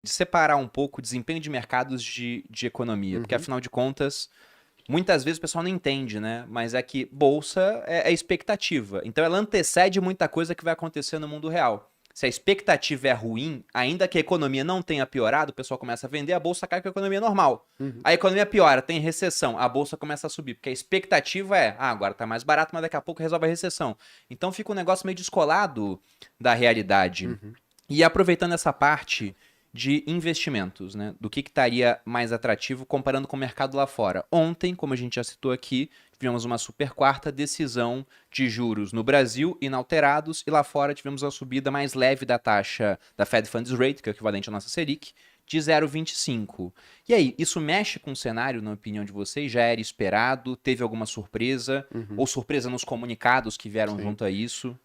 separar um pouco o desempenho de mercados de economia, porque afinal de contas, muitas vezes o pessoal não entende, né? Mas é que bolsa é expectativa, então ela antecede muita coisa que vai acontecer no mundo real. Se a expectativa é ruim, ainda que a economia não tenha piorado, o pessoal começa a vender, a bolsa cai com a economia normal. A economia piora, tem recessão, a bolsa começa a subir, porque a expectativa é, agora tá mais barato, mas daqui a pouco resolve a recessão. Então fica um negócio meio descolado da realidade. E aproveitando essa parte de investimentos, né? Do que estaria mais atrativo comparando com o mercado lá fora. Ontem, como a gente já citou aqui, tivemos uma super quarta decisão de juros no Brasil inalterados e lá fora tivemos a subida mais leve da taxa da Fed Funds Rate, que é o equivalente à nossa Selic, de 0,25. E aí, isso mexe com o cenário, na opinião de vocês? Já era esperado? Teve alguma surpresa? Ou surpresa nos comunicados que vieram junto a isso?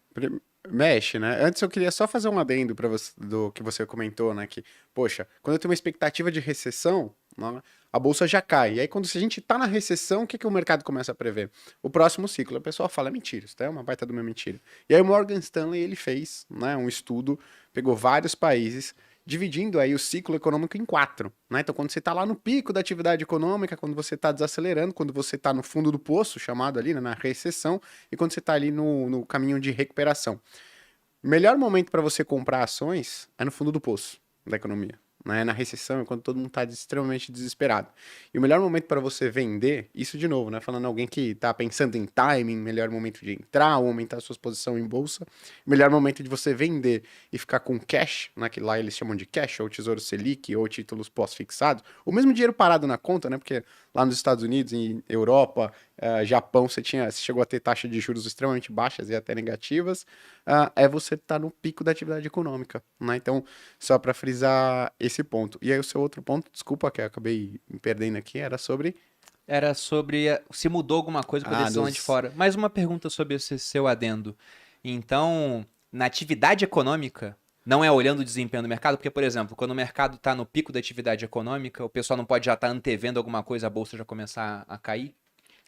Mexe, né? Antes eu queria só fazer um adendo para você, do que você comentou, né? Que, poxa, quando eu tenho uma expectativa de recessão, né, a bolsa já cai. E aí, quando se a gente tá na recessão, o que o mercado começa a prever? O próximo ciclo. O pessoal fala, é mentira, isso é uma baita de uma mentira. E aí o Morgan Stanley, ele fez, né, um estudo, pegou vários países, dividindo aí o ciclo econômico em 4, né? Então, quando você está lá no pico da atividade econômica, quando você está desacelerando, quando você está no fundo do poço, chamado ali, né, na recessão, e quando você está ali no caminho de recuperação. O melhor momento para você comprar ações é no fundo do poço da economia, né? Na recessão, quando todo mundo está extremamente desesperado. E o melhor momento para você vender, isso de novo, né? Falando alguém que está pensando em timing, melhor momento de entrar ou aumentar a sua posição em bolsa, melhor momento de você vender e ficar com cash, né? Que lá eles chamam de cash, ou Tesouro Selic, ou títulos pós-fixados, o mesmo dinheiro parado na conta, né? Porque lá nos Estados Unidos, em Europa, Japão, você chegou a ter taxas de juros extremamente baixas e até negativas, é você estar no pico da atividade econômica, né? Então, só para frisar esse ponto. E aí o seu outro ponto, desculpa que eu acabei me perdendo aqui, era sobre... Era sobre se mudou alguma coisa com a decisão lá de fora. Mais uma pergunta sobre esse seu adendo. Então, na atividade econômica, não é olhando o desempenho do mercado, porque, por exemplo, quando o mercado está no pico da atividade econômica, o pessoal não pode já estar antevendo alguma coisa, a bolsa já começar a cair?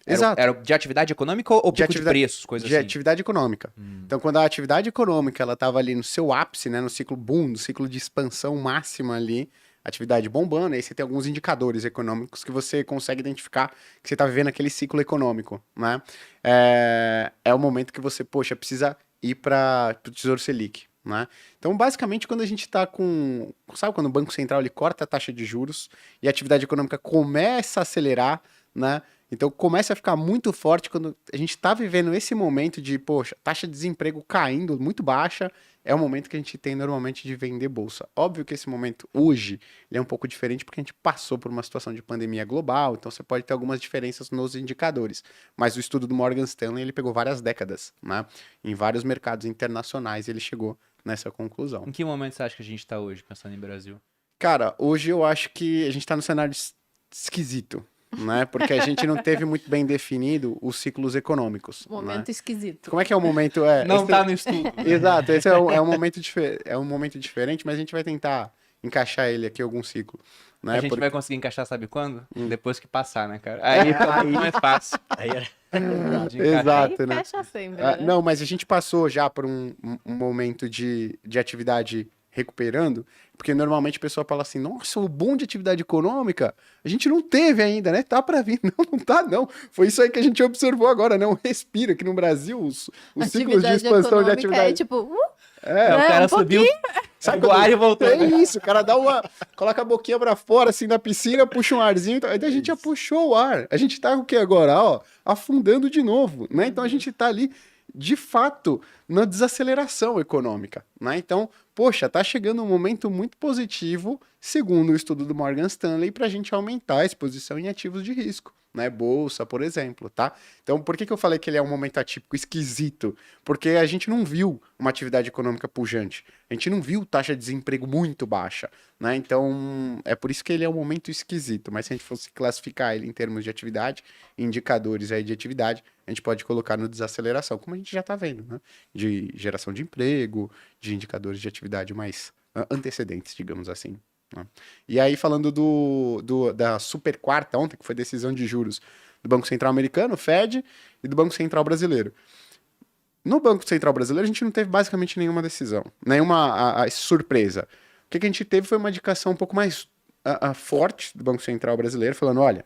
Exato. Era de atividade econômica ou pico de preços, coisa de assim? atividade econômica. Então, quando a atividade econômica ela estava ali no seu ápice, né, no ciclo boom, no ciclo de expansão máxima ali, atividade bombando, aí você tem alguns indicadores econômicos que você consegue identificar que você está vivendo aquele ciclo econômico, né? É o momento que você, poxa, precisa ir para o Tesouro Selic, né? Então, basicamente, quando a gente está com... Sabe quando o Banco Central ele corta a taxa de juros e a atividade econômica começa a acelerar, né? Então começa a ficar muito forte quando a gente está vivendo esse momento de, poxa, taxa de desemprego caindo muito baixa, é o momento que a gente tem normalmente de vender bolsa. Óbvio que esse momento hoje ele é um pouco diferente porque a gente passou por uma situação de pandemia global, então você pode ter algumas diferenças nos indicadores. Mas o estudo do Morgan Stanley ele pegou várias décadas, né? Em vários mercados internacionais ele chegou nessa conclusão. Em que momento você acha que a gente está hoje, pensando em Brasil? Cara, hoje eu acho que a gente está num cenário esquisito, né? Porque a gente não teve muito bem definido os ciclos econômicos. Momento né? esquisito. Como é que é o momento? Não tá no estudo. Exato, esse é um momento diferente, mas a gente vai tentar encaixar ele aqui em algum ciclo. Né? A gente vai conseguir encaixar, sabe quando? Depois que passar, né, cara? Aí fica muito mais fácil. Aí era... de encaixar. Exato, Aí né? fecha sempre, né? Não, mas a gente passou já por um momento de atividade recuperando, porque normalmente a pessoa fala assim, nossa, o boom de atividade econômica, a gente não teve ainda, né? Tá pra vir. Não, não tá, não. Foi isso aí que a gente observou agora, né? Um respiro aqui no Brasil, os ciclos de expansão de atividade. É tipo, O cara subiu, Sabe do ar e voltou. É isso, o cara coloca a boquinha pra fora, assim, da piscina, puxa um arzinho, aí a gente já puxou o ar. A gente tá o que agora? Ó, afundando de novo, né? Então a gente tá ali, de fato, na desaceleração econômica, né? Então, poxa, tá chegando um momento muito positivo, segundo o estudo do Morgan Stanley, pra gente aumentar a exposição em ativos de risco, né? Bolsa, por exemplo, tá? Então, por que eu falei que ele é um momento atípico, esquisito? Porque a gente não viu uma atividade econômica pujante. A gente não viu taxa de desemprego muito baixa, né? Então, é por isso que ele é um momento esquisito. Mas se a gente fosse classificar ele em termos de atividade, indicadores aí de atividade, a gente pode colocar no desaceleração, como a gente já está vendo, né? De geração de emprego, de indicadores de atividade mais antecedentes, digamos assim. Né? E aí, falando da super quarta ontem, que foi decisão de juros do Banco Central americano, Fed, e do Banco Central brasileiro. No Banco Central brasileiro, a gente não teve basicamente nenhuma decisão, nenhuma surpresa. que a gente teve foi uma indicação um pouco mais forte do Banco Central brasileiro, falando, olha,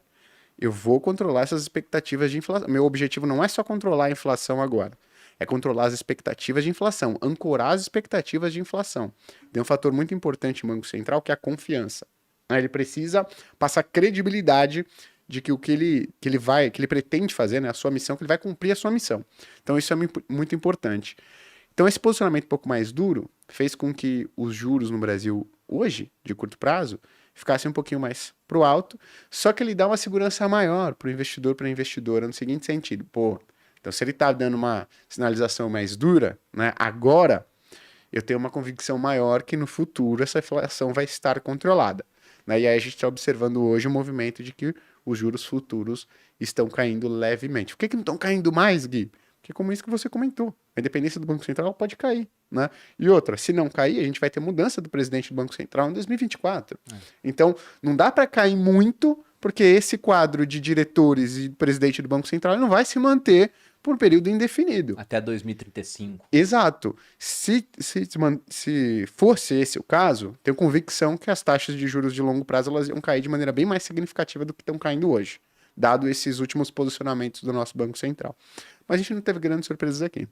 eu vou controlar essas expectativas de inflação. Meu objetivo não é só controlar a inflação agora, é controlar as expectativas de inflação, ancorar as expectativas de inflação. Tem um fator muito importante no Banco Central, que é a confiança. Ele precisa passar credibilidade de que o que ele pretende fazer, né, a sua missão, que ele vai cumprir a sua missão. Então isso é muito importante. Então esse posicionamento um pouco mais duro fez com que os juros no Brasil hoje, de curto prazo, ficassem um pouquinho mais para o alto, só que ele dá uma segurança maior para o investidor, para a investidora, no seguinte sentido, pô, então se ele está dando uma sinalização mais dura, né, agora eu tenho uma convicção maior que no futuro essa inflação vai estar controlada. Né? E aí a gente está observando hoje o movimento de que os juros futuros estão caindo levemente. Por que não estão caindo mais, Gui? Porque como isso que você comentou, a independência do Banco Central pode cair. Né? E outra, se não cair, a gente vai ter mudança do presidente do Banco Central em 2024. Então, não dá para cair muito, porque esse quadro de diretores e presidente do Banco Central não vai se manter por um período indefinido. Até 2035. Exato. Se fosse esse o caso, tenho convicção que as taxas de juros de longo prazo elas iam cair de maneira bem mais significativa do que estão caindo hoje, dado esses últimos posicionamentos do nosso Banco Central. Mas a gente não teve grandes surpresas aqui.